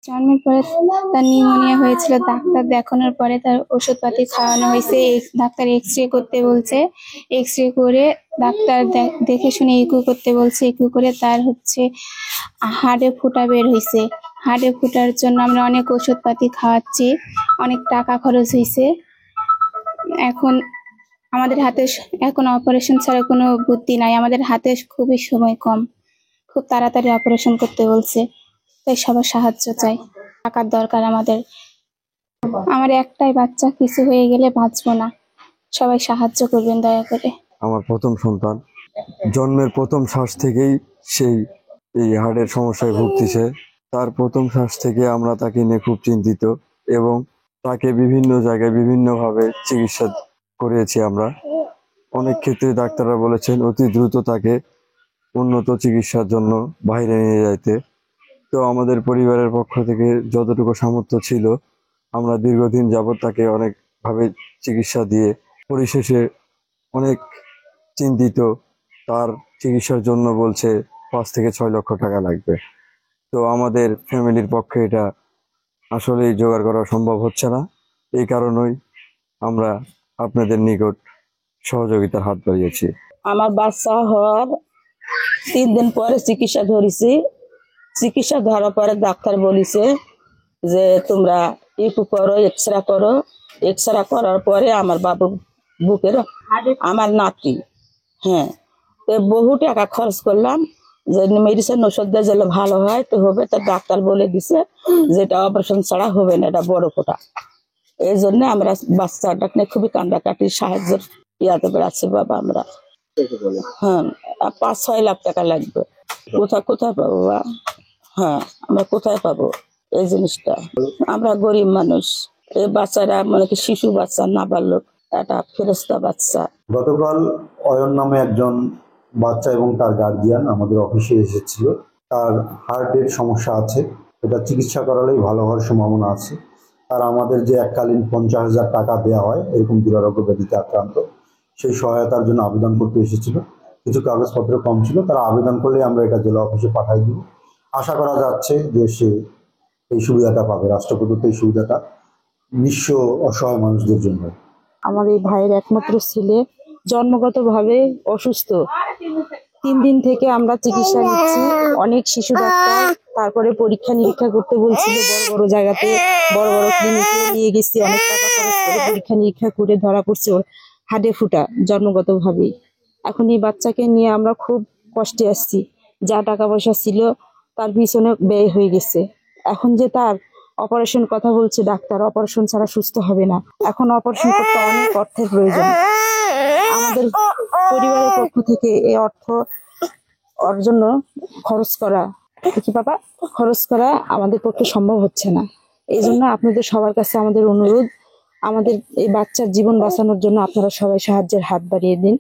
জন্মের পরে তার নিউমোনিয়া হয়েছিল। ডাক্তার দেখানোর পরে তার ওষুধপাতি খাওয়ানো হয়েছে। ডাক্তার এক্স-রে করতে বলছে। এক্স-রে করে ডাক্তার দেখে শুনে ইকো করতে বলছে। ইকো করে তার হাড়ে ফোঁটা বের হয়েছে। হাড়ে ফোঁটার জন্য আমরা অনেক ওষুধপাতি খাওয়াচ্ছি, অনেক টাকা খরচ হয়েছে। এখন আমাদের হাতে এখন অপারেশন ছাড়া কোনো বুদ্ধি নাই। আমাদের হাতে খুবই সময় কম, খুব তাড়াতাড়ি অপারেশন করতে বলছে। তাই সবার সাহায্য চাই, টাকার দরকার আমাদের। আমার একটাই বাচ্চা, কিছু হয়ে গেলে বাঁচবো না। সবাই সাহায্য করবেন দয়া করে। আমার প্রথম সন্তান, জন্মের প্রথম শ্বাস থেকেই সেই এই হার্টের সমস্যায় ভুগতেছে। তার প্রথম শ্বাস থেকে আমরা তাকে নিয়ে খুব চিন্তিত এবং তাকে বিভিন্ন জায়গায় বিভিন্নভাবে চিকিৎসা করিয়েছি আমরা। অনেক ক্ষেত্রে ডাক্তাররা বলেছেন অতি দ্রুত তাকে উন্নত চিকিৎসার জন্য বাইরে নিয়ে যাইতে। তো আমাদের পরিবারের পক্ষ থেকে যতটুকু সামর্থ্য ছিল আমরা দীর্ঘদিন যাবৎ তাকে অনেকভাবে চিকিৎসা দিয়ে পরিশেষে অনেক চিন্তিত। তার চিকিৎসার জন্য বলছে 5 থেকে 6 লক্ষ টাকা লাগবে। তো আমাদের ফ্যামিলির পক্ষে এটা আসলেই জোগাড় করা সম্ভব হচ্ছে না। এই কারণেই আমরা আপনাদের নিকট সহযোগিতার হাত বাড়িয়েছি। আমার বাচ্চা হওয়ার 3 দিন পরে চিকিৎসা ধরেছি। চিকিৎসা ধরার পরে ডাক্তার বলেছে যে তোমরা ইকো করো, এক্সরে করো। এক্সরে করার পরে আমার বাবুর বুকের, আমার নাতি, হ্যাঁ, তো বহু টাকা খরচ করলাম। যে মেডিসিন ওষুধ দিয়ে যেলে ভালো হয় তো হবে, তা ডাক্তার বলে দিছে যেটা অপারেশন ছাড়া হবে না, এটা বড় ফোঁটা। এই জন্য আমরা বাচ্চাটাকে নিয়ে খুবই কান্দাকাটি সাহায্যের ইয়াতে বেড়াচ্ছি বাবা আমরা। হ্যাঁ, 5-6 লাখ টাকা লাগবে। কোথায় পাবো বা? হ্যাঁ, আমরা কোথায় পাবো এই জিনিসটা? আমরা গরিব মানুষ। এই বাচ্চারা মানে কি শিশু বাচ্চা, নাবালক, একটা ফেরেশতা বাচ্চা। গতকাল অয়ন নামে একজন বাচ্চা এবং তার গার্জিয়ান আমাদের অফিসে এসেছিল। তার হার্টের সমস্যা আছে, এটা চিকিৎসা করালেই ভালো হওয়ার সম্ভাবনা আছে। আর আমাদের যে এককালীন 50,000 টাকা দেওয়া হয় এরকম দুরারোগ্য ব্যাধিতে আক্রান্ত, সেই সহায়তার জন্য আবেদন করতে এসেছিল। কিছু কাগজপত্র কম ছিল, তারা আবেদন করলে আমরা এটা জেলা অফিসে পাঠাই দিব। আশা করা যাচ্ছে যে সে এই সুবিধাটা পাবে, রাষ্ট্র প্রদত্ত এই সুবিধাটা নিঃস্ব অসহায় মানুষদের জন্য। আমার এই ভাইয়ের একমাত্র ছেলে জন্মগতভাবে অসুস্থ। 3 দিন থেকে আমরা চিকিৎসা নিচ্ছি, অনেক শিশু ডাক্তার, তারপরে পরীক্ষা নিরীক্ষা করতে বলছিল বড় বড় জায়গাতে, বড় বড় ক্লিনিকে নিয়ে গেছি। অনেক টাকা খরচ করে পরীক্ষা নিরীক্ষা করে ধরা পড়ছে ওর হাড়ে ফোঁটা জন্মগতভাবেই। এখন এই বাচ্চাকে নিয়ে আমরা খুব কষ্টে আসছি। যা টাকা পয়সা ছিল তার পিছনে ব্যয় হয়ে গেছে। এখন যে তার অপারেশন কথা বলছে ডাক্তার, অপারেশন ছাড়া সুস্থ হবে না। এখন অপারেশন করতে অনেক অর্থের প্রয়োজন। আমাদের পরিবারের পক্ষ থেকে এই অর্থ ওর জন্য খরচ করা আমাদের পক্ষে সম্ভব হচ্ছে না। এই জন্য আপনাদের সবার কাছে আমাদের অনুরোধ, আমাদের এই বাচ্চার জীবন বাঁচানোর জন্য আপনারা সবাই সাহায্যের হাত বাড়িয়ে দিন।